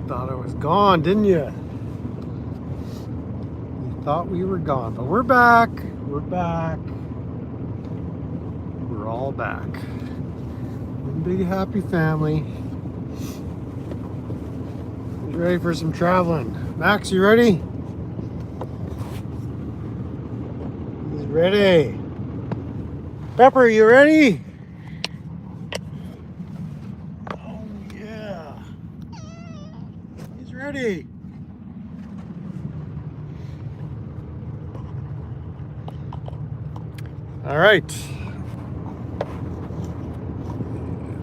Thought I was gone, didn't you? You thought we were gone, but we're back. We're back. We're all back. One big happy family. Who's ready for some traveling? Max, you ready? He's ready. Pepper, you ready? Oh yeah. He's ready. All right.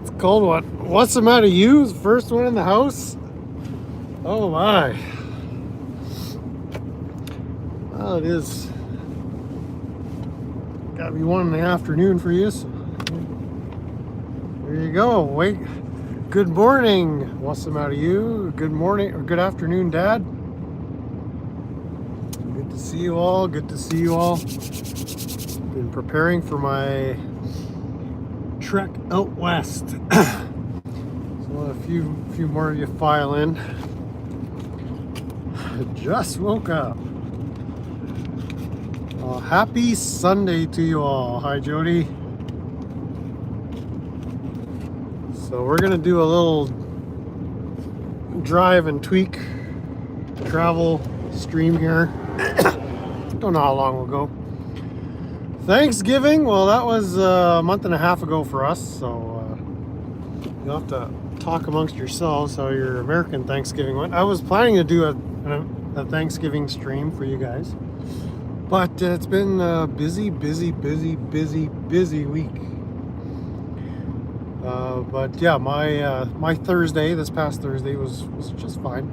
It's a cold one. What's the matter, you? First one in the house? Oh my. Well, it is. Gotta be 1 in the afternoon for you. So there you go. Wait. Good morning. What's the matter, you? Good morning or good afternoon, Dad. Good to see you all. Good to see you all. Been preparing for my trek out west. So a few more of you file in. I just woke up. Well, happy Sunday to you all. Hi, Jody. So we're gonna do a little drive and tweak travel stream here. Don't know how long we'll go. Thanksgiving, well, that was a month and a half ago for us, so you'll have to talk amongst yourselves how your American Thanksgiving went. I was planning to do a Thanksgiving stream for you guys, but it's been a busy week. But yeah, my Thursday, this past Thursday, was just fine.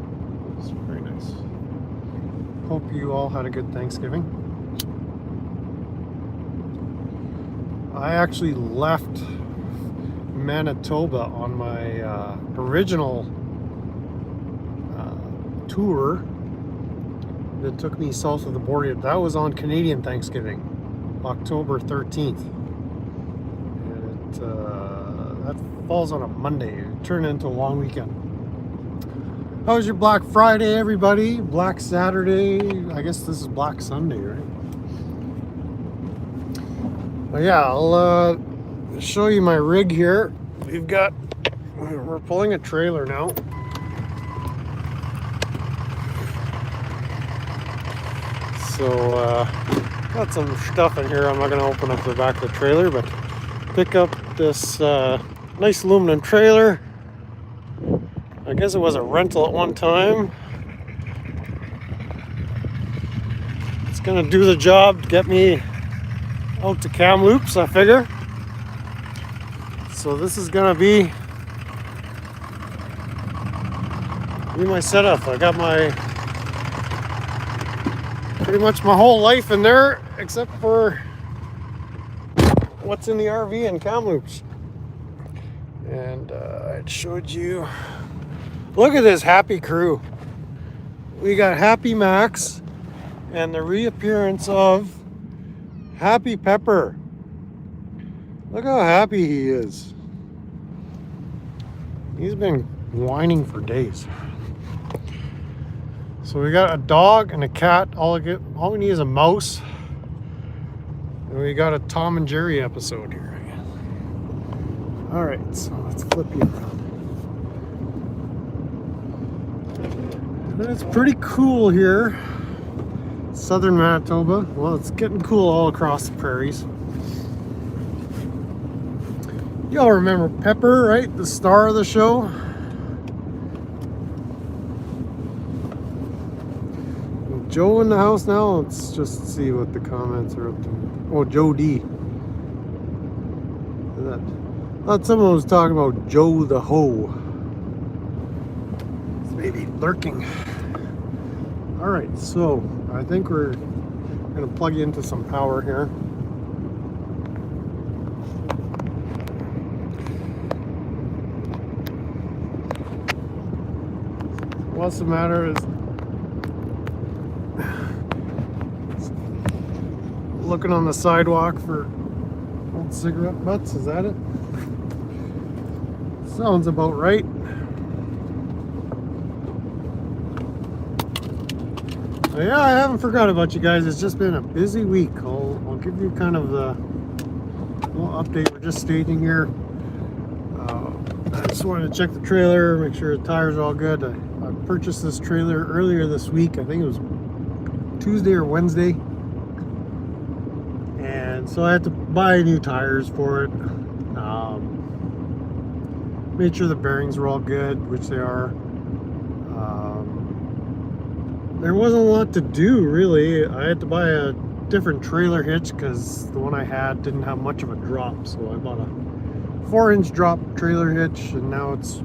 It was very nice. Hope you all had a good Thanksgiving. I actually left Manitoba on my original tour that took me south of the border. That was on Canadian Thanksgiving, October 13th. And that falls on a Monday. It turned into a long weekend. How was your Black Friday, everybody? Black Saturday? I guess this is Black Sunday, right? But yeah, I'll show you my rig here. We're pulling a trailer now. So got some stuff in here. I'm not gonna open up the back of the trailer, but pick up this nice aluminum trailer. I guess it was a rental at one time. It's gonna do the job, get me out to Kamloops, I figure. So this is gonna be my setup. I got pretty much my whole life in there, except for what's in the RV in Kamloops. And I showed you. Look at this happy crew. We got Happy Max and the reappearance of Happy Pepper. Look how happy he is. He's been whining for days. So we got a dog and a cat. All we need is a mouse. And we got a Tom and Jerry episode here. All right, so let's flip you around. And it's pretty cool here. Southern Manitoba. Well, it's getting cool all across the prairies. Y'all remember Pepper, right? The star of the show. Joe in the house now. Let's just see what the comments are up to. Oh, Joe D. I thought someone was talking about Joe the Hoe. It's maybe lurking. All right, so I think we're gonna plug into some power here. What's the matter is looking on the sidewalk for old cigarette butts. Is that it? Sounds about right. Yeah, I haven't forgot about you guys. It's just been a busy week. I'll give you kind of the little update. We're just staging here. I just wanted to check the trailer, make sure the tires are all good. I purchased this trailer earlier this week. I think it was Tuesday or Wednesday. And so I had to buy new tires for it. Made sure the bearings were all good, which they are. There wasn't a lot to do, really. I had to buy a different trailer hitch because the one I had didn't have much of a drop. So I bought a 4-inch drop trailer hitch, and now it's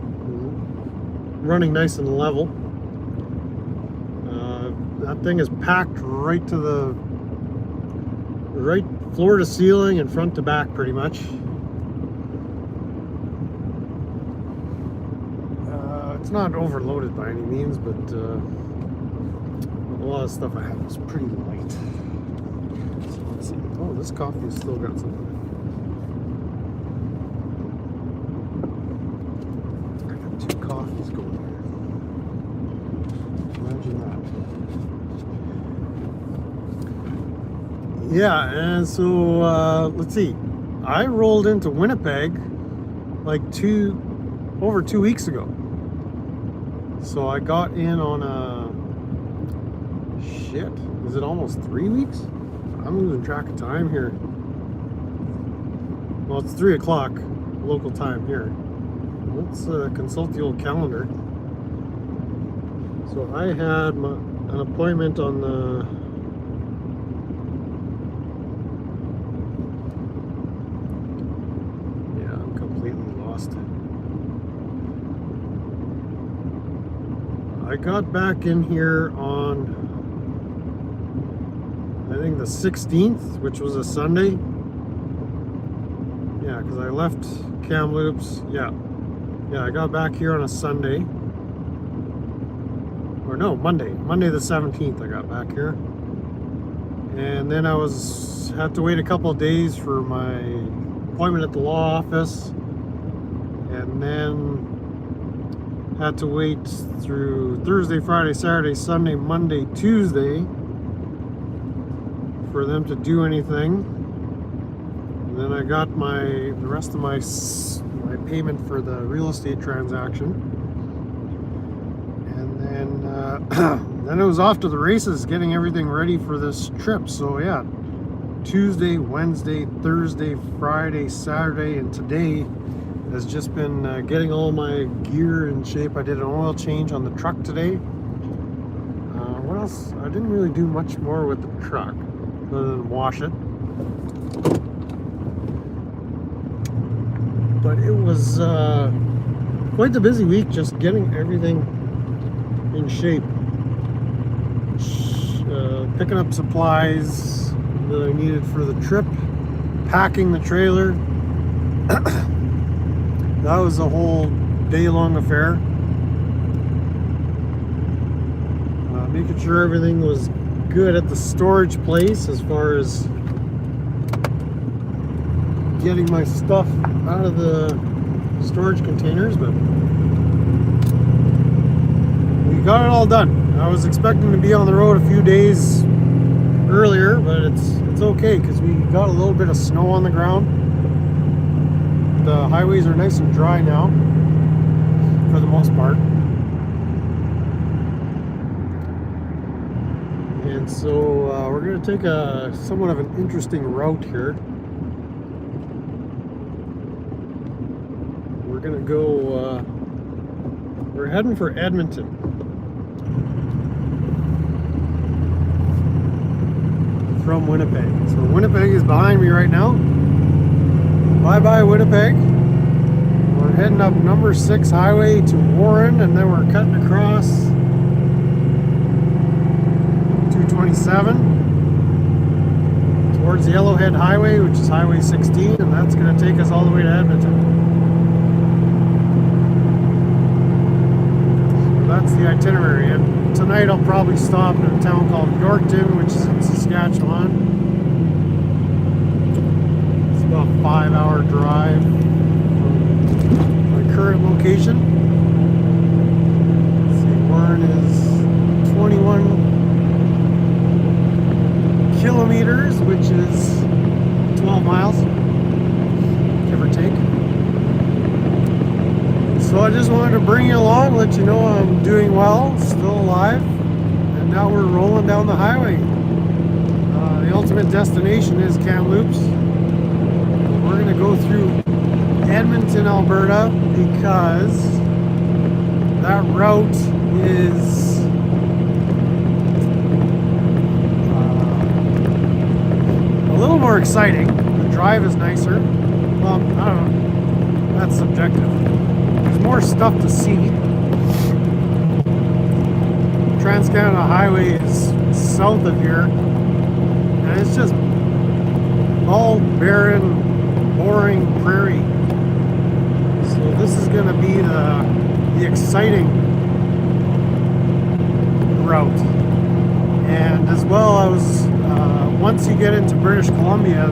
running nice and level. That thing is packed right to the right floor to ceiling and front to back pretty much. It's not overloaded by any means, but a lot of stuff I had was pretty light. So let's see. Oh, this coffee's still got something. I got 2 coffees going here. Imagine that. Yeah, and so let's see. I rolled into Winnipeg like over 2 weeks ago. So I got in on is it almost 3 weeks? I'm losing track of time here. Well, it's 3 o'clock local time here. Let's consult the old calendar. So I had an appointment on the I'm completely lost. I got back in here on, I think, the 16th, which was a Sunday. Yeah, because I left Kamloops. Yeah, I got back here on a Sunday. Or no, Monday the 17th I got back here. And then I had to wait a couple of days for my appointment at the law office. And then had to wait through Thursday, Friday, Saturday, Sunday, Monday, Tuesday for them to do anything. And then I got the rest of my payment for the real estate transaction. And then then it was off to the races, getting everything ready for this trip. So yeah, Tuesday, Wednesday, Thursday, Friday, Saturday, and today has just been getting all my gear in shape. I did an oil change on the truck today. What else? I didn't really do much more with the truck other than wash it. But it was quite the busy week, just getting everything in shape. Picking up supplies that I needed for the trip, packing the trailer. That was a whole day-long affair. Making sure everything was good at the storage place as far as getting my stuff out of the storage containers, but we got it all done. I was expecting to be on the road a few days earlier, but it's okay because we got a little bit of snow on the ground. The highways are nice and dry now, for the most part. And so we're going to take somewhat of an interesting route here. We're going to go, we're heading for Edmonton. From Winnipeg. So Winnipeg is behind me right now. Bye-bye Winnipeg. We're heading up number 6 highway to Warren, and then we're cutting across 227 towards the Yellowhead Highway, which is Highway 16, and that's going to take us all the way to Edmonton. So that's the itinerary. And tonight I'll probably stop in a town called Yorkton, which is in Saskatchewan. About a 5-hour drive from my current location. Let's see, Warren is 21 So I just wanted to bring you along, let you know I'm doing well, still alive, and now we're rolling down the highway. The ultimate destination is Kamloops. We're going to go through Edmonton, Alberta, because that route is a little more exciting. The drive is nicer. Well, I don't know. That's subjective. There's more stuff to see. Trans-Canada Highway is south of here, and it's just all barren, boring prairie. So this is going to be the exciting route. And as well, I was once you get into British Columbia,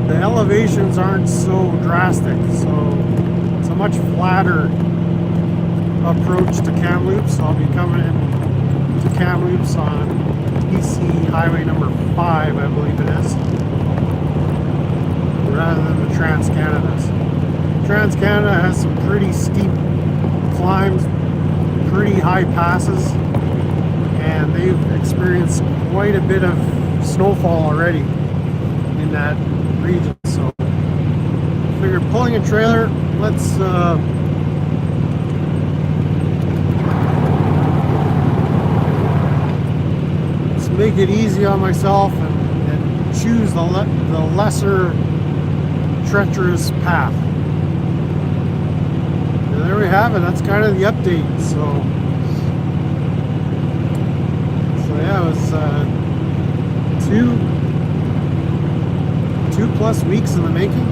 the elevations aren't so drastic, so it's a much flatter approach to Kamloops. I'll be coming in to Kamloops on BC Highway number 5, I believe it is, rather than the Trans-Canada's. Trans-Canada has some pretty steep climbs, pretty high passes, and they've experienced quite a bit of snowfall already in that region. So I figured pulling a trailer, let's make it easy on myself and choose the lesser treacherous path. And there we have it. That's kind of the update. So yeah, it was 2+ weeks in the making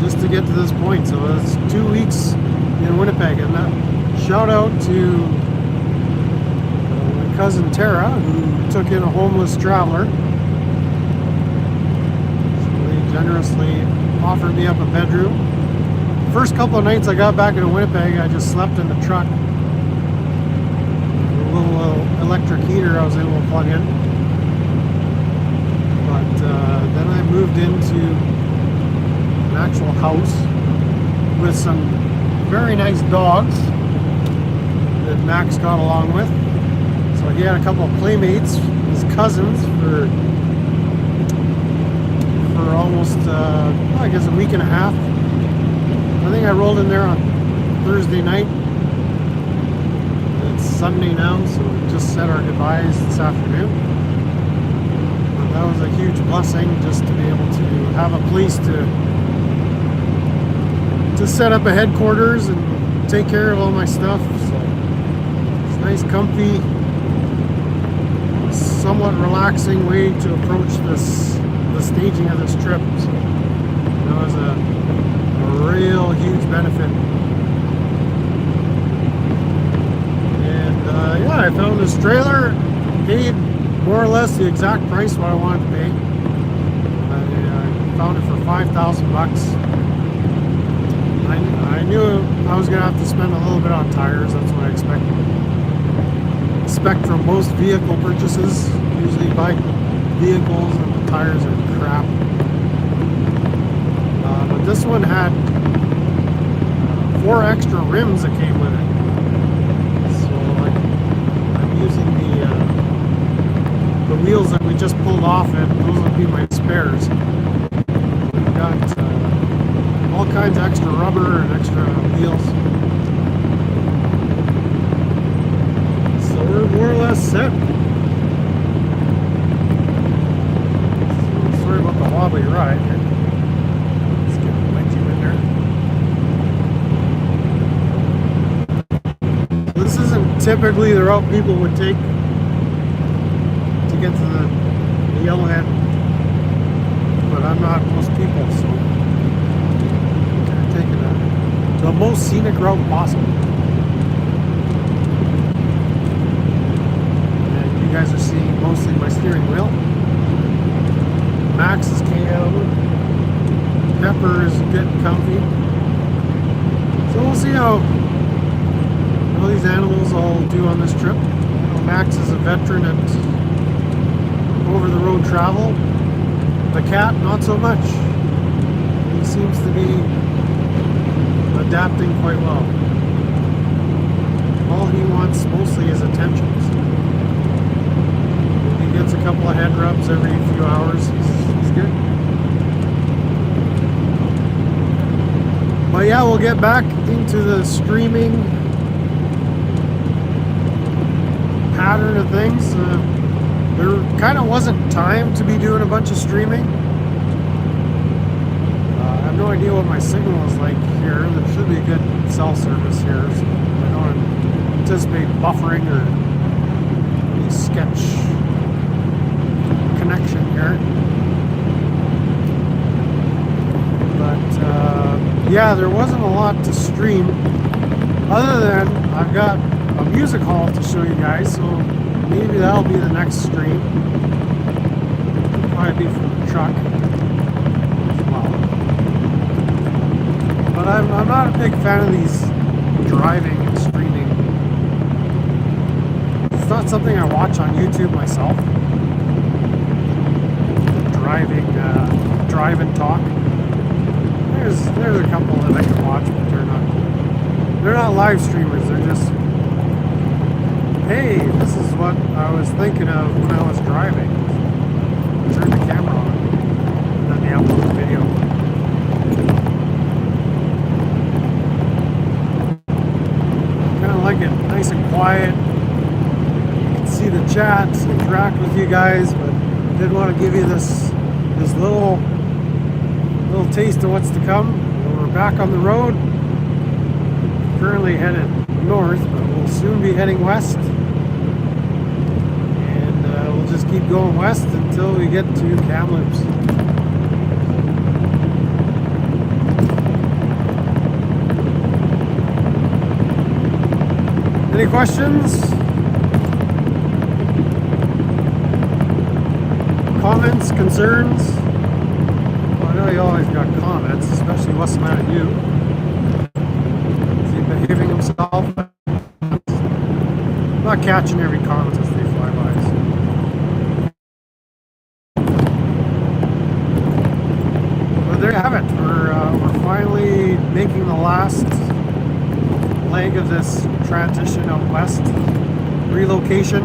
just to get to this point. So it's 2 weeks in Winnipeg, and shout out to my cousin Tara, who took in a homeless traveler. So they generously offered me up a bedroom. First couple of nights I got back into Winnipeg, I just slept in the truck. A little electric heater I was able to plug in. But then I moved into an actual house with some very nice dogs that Max got along with. So he had a couple of playmates, his cousins, for almost, I guess, a week and a half. I think I rolled in there on Thursday night. It's Sunday now, so we just said our goodbyes this afternoon. But that was a huge blessing, just to be able to have a place to set up a headquarters and take care of all my stuff. So it's nice, comfy, somewhat relaxing way to approach the staging of this trip. So that was a real huge benefit. And yeah, I found this trailer, paid more or less the exact price what I wanted to pay. I found it for $5,000. I knew I was going to have to spend a little bit on tires. That's what I expect from most vehicle purchases. Usually you buy vehicles and the tires are crap. But this one had 4 extra rims that came with it. So I'm using the wheels that we just pulled off it. Those would be my spares. We've got all kinds of extra rubber and extra wheels. So we're more or less set. So sorry about the wobbly ride here. Let's get the wedgie in there. This isn't typically the route people would take to get to the Yellowhead, but I'm not most people, so I'm taking the most scenic route possible. And you guys are seeing mostly my steering wheel. Max is KO. Pepper is getting comfy. So we'll see how these animals all do on this trip. Max is a veteran at over-the-road travel. The cat, not so much. he seems to be adapting quite well. All he wants mostly is attention. He gets a couple of head rubs every few hours. He's good. But yeah, we'll get back into the streaming pattern of things. There kind of wasn't time to be doing a bunch of streaming. I have no idea what my signal is like here. There should be a good cell service here. So I don't anticipate buffering or any sketch connection here. But yeah, there wasn't a lot to stream other than I've got a music hall to show you guys, so maybe that'll be the next stream. Probably be from the truck as well. But I'm not a big fan of these driving and streaming. It's not something I watch on YouTube myself. Drive and talk. There's a couple that I can watch, but they're not live streamers. They're just, hey, this is what I was thinking of when I was driving. Turn the camera on, and then they upload the video. Kind of like it nice and quiet. You can see the chats, interact with you guys, but I did want to give you this little taste of what's to come. We're back on the road. Currently headed north, but we'll soon be heading west. And we'll just keep going west until we get to Kamloops. Any questions? Comments? Concerns? Well, I know you always got comments, especially what's the matter with you. Is he behaving himself? I'm not catching every comment as they fly by. But there you have it. We're finally making the last leg of this transition out west, relocation.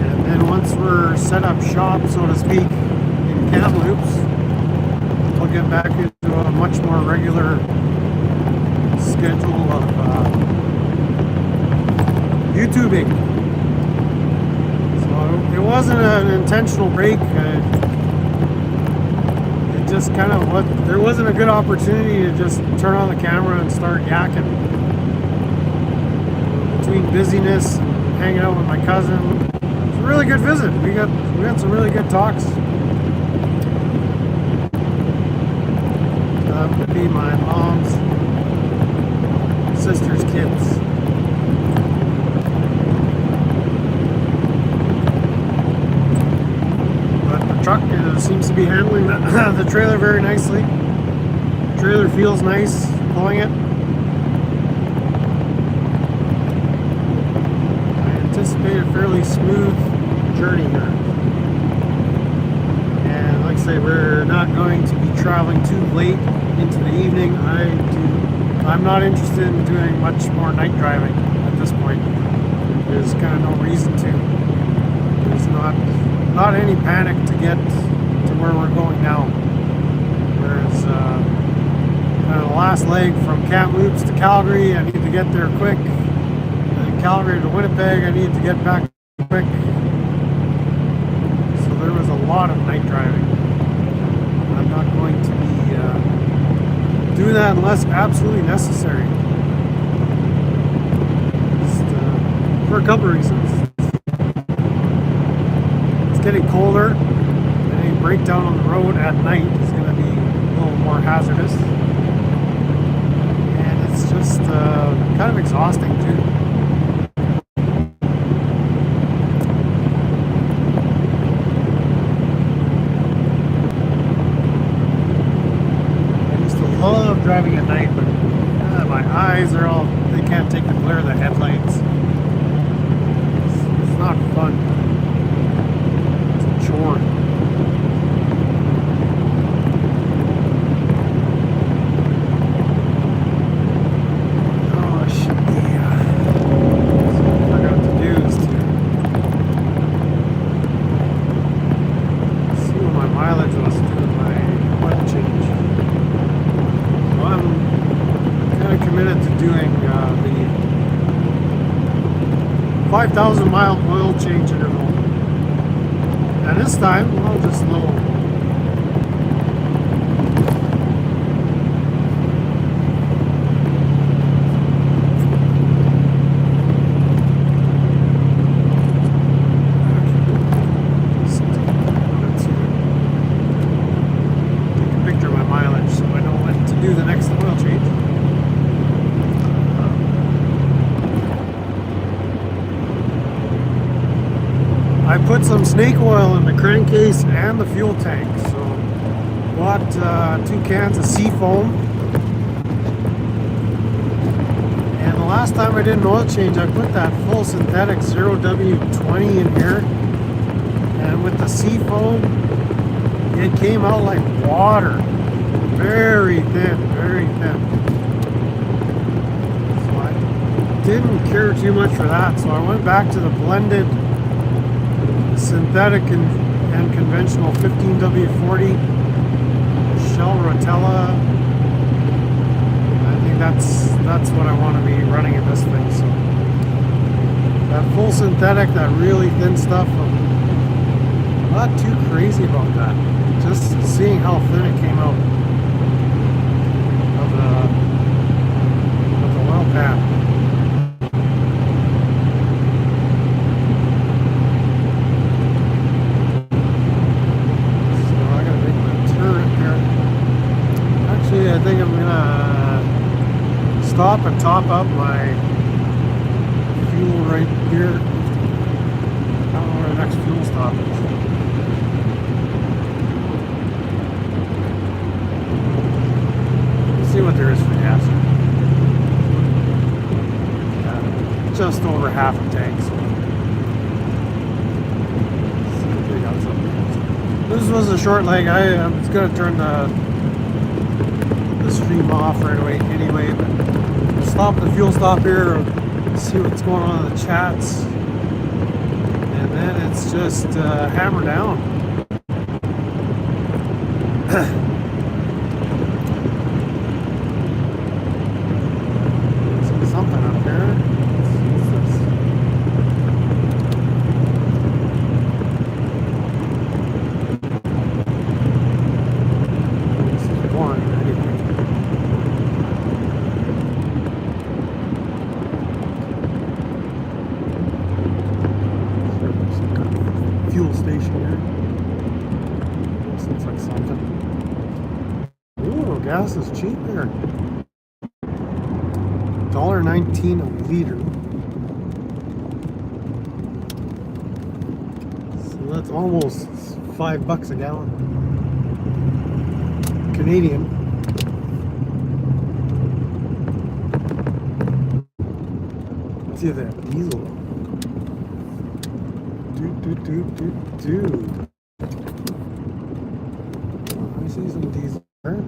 And then once we're set up shop, so to speak, in Kamloops, we'll get back into a much more regular schedule of YouTubing. So it wasn't an intentional break. It just kind of there wasn't a good opportunity to just turn on the camera and start yakking. Between busyness and hanging out with my cousin, it was a really good visit. We had some really good talks. That would be my mom's sister's kids. But the truck seems to be handling the trailer very nicely. The trailer feels nice pulling it. I anticipate a fairly smooth journey here. And like I say, we're not going to be traveling too late into the evening. I'm not interested in doing much more night driving at this point. There's kind of no reason to. There's not any panic to get to where we're going now. Whereas kind of the last leg from Kamloops to Calgary, I need to get there quick. And then Calgary to Winnipeg, I need to get back quick. So there was a lot of night driving. I'm not going to be doing that unless absolutely necessary. Just for a couple of reasons. It's getting colder. Any breakdown on the road at night is going to be a little more hazardous. And it's just kind of exhausting too. Love driving at night, but my eyes are they can't take the glare of the headlights. It's not fun. It's a chore. 5,000 mile oil change interval. And this time, well, just a little. Take a picture of my mileage so I know when to do the next oil change. I put some snake oil in the crankcase and the fuel tank. So bought 2 cans of Seafoam. And the last time I did an oil change, I put that full synthetic 0W20 in here. And with the Seafoam, it came out like water. Very thin, very thin. So I didn't care too much for that. So I went back to the blended synthetic and conventional 15W40 Shell Rotella. I think that's what I want to be running in this thing. So that full synthetic, that really thin stuff, I'm not too crazy about that. Just seeing how thin it came out of the oil pan. I think I'm gonna stop and top up my fuel right here. I don't know where the next fuel stop is. Let's see what there is for gas. Just over half a tank. So. Let's see if we got something else. This was a short leg. I was gonna turn the stream off right away anyway, but we'll stop the fuel stop here, see what's going on in the chats, and then it's just hammer down. See something up there. What's this? This is boring. Fuel station here. This looks like something. Ooh, gas is cheap here. $1.19 a liter. So that's almost $5 a gallon. Canadian. Let's see if they have diesel. I see some diesel there.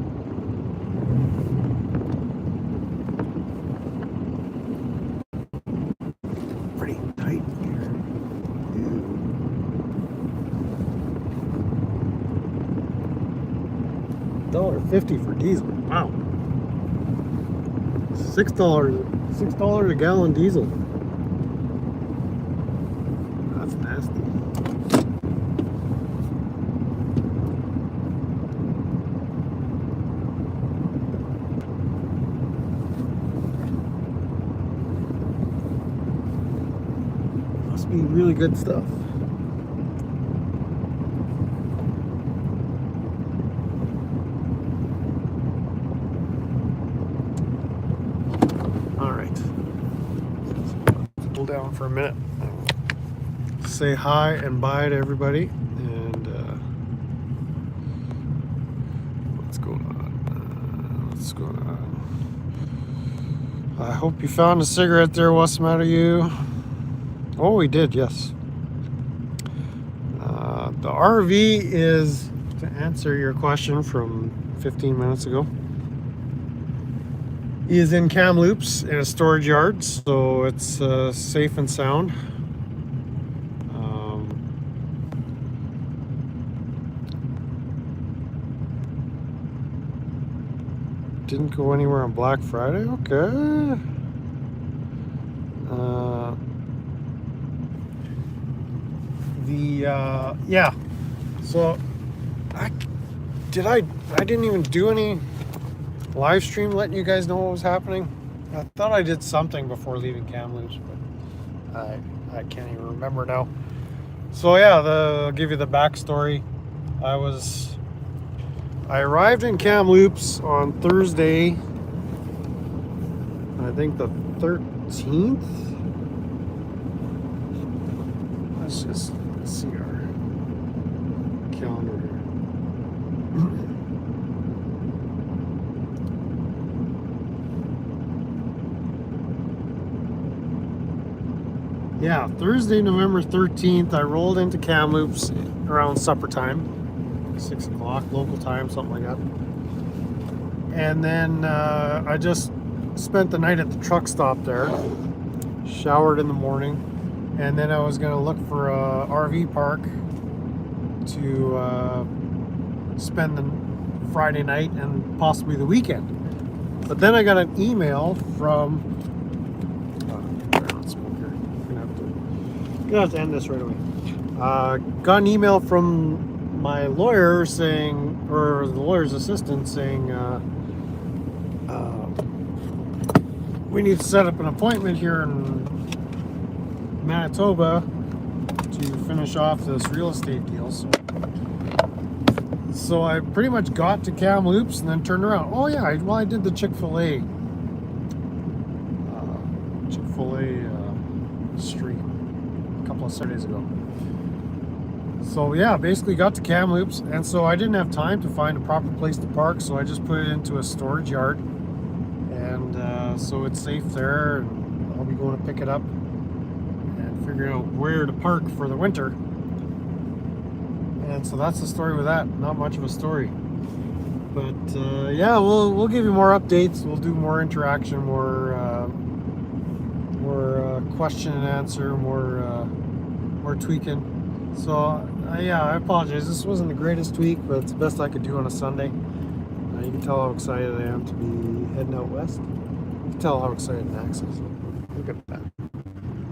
Pretty tight here. $1.50 for diesel. Wow. $6 a gallon diesel. That's nasty. Must be really good stuff. All right. Pull down for a minute. Say hi and bye to everybody, and what's going on? I hope you found a cigarette there. What's the matter, you? Oh, we did, yes. The RV is, to answer your question from 15 minutes ago, is in Kamloops in a storage yard, so it's safe and sound. Didn't go anywhere on Black Friday. Okay. Yeah. So I didn't even do any live stream letting you guys know what was happening. I thought I did something before leaving Kamloops, but I can't even remember now. So yeah, I'll give you the backstory. I arrived in Kamloops on Thursday, I think the 13th. Let's just see our calendar here. Yeah, Thursday, November 13th, I rolled into Kamloops around supper time, 6 o'clock local time, something like that. And then I just spent the night at the truck stop there, showered in the morning, and then I was going to look for a RV park to spend the Friday night and possibly the weekend. But then I got an email from gonna have to end this right away. Got an email from my lawyer saying, or the lawyer's assistant saying, we need to set up an appointment here in Manitoba to finish off this real estate deal. So I pretty much got to Kamloops and then turned around. Oh yeah, I did the Chick-fil-A stream a couple of Saturdays ago. So yeah, basically got to Kamloops, and so I didn't have time to find a proper place to park, so I just put it into a storage yard, and so it's safe there, and I'll be going to pick it up and figuring out where to park for the winter. And so that's the story with that. Not much of a story, but yeah, we'll give you more updates. We'll do more interaction, more question and answer, more tweaking. So yeah, I apologize. This wasn't the greatest week, but it's the best I could do on a Sunday. You can tell how excited I am to be heading out west. You can tell how excited Max is. Look at that.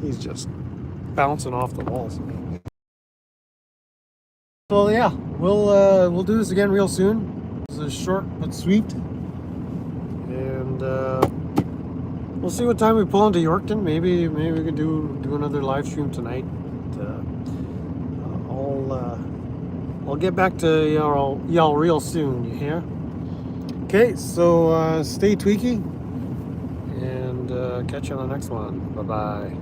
He's just bouncing off the walls. So yeah, we'll do this again real soon. This is short but sweet, and we'll see what time we pull into Yorkton. Maybe we can do another live stream tonight. I'll get back to y'all real soon. You hear? Okay, so stay tweaky, and catch you on the next one. Bye bye.